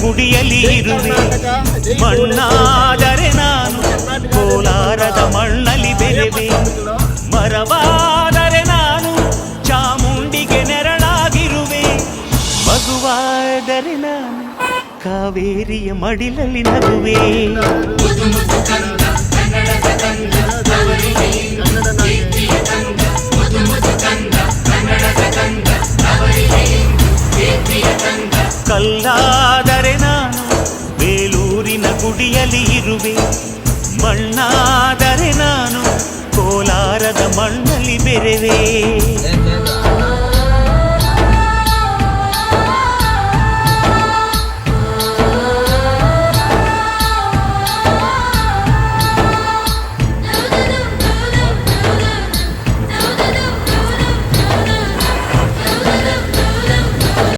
ಗುಡಿಯಲ್ಲಿ ಇರುವೆ. ಮಣ್ಣಾದರೆ ನಾನು ಕೋಲಾರದ ಮಣ್ಣಲ್ಲಿ ಬೆರೆವೆ. ಮರವಾದರೆ ನಾನು ಚಾಮುಂಡಿಗೆ ನೆರಳಾಗಿರುವೆ. ಮಗುವಾದರೆ ನಾನು ಕಾವೇರಿಯ ಮಡಿಲಲ್ಲಿ ನಗುವೆ. ಕಲ್ಲ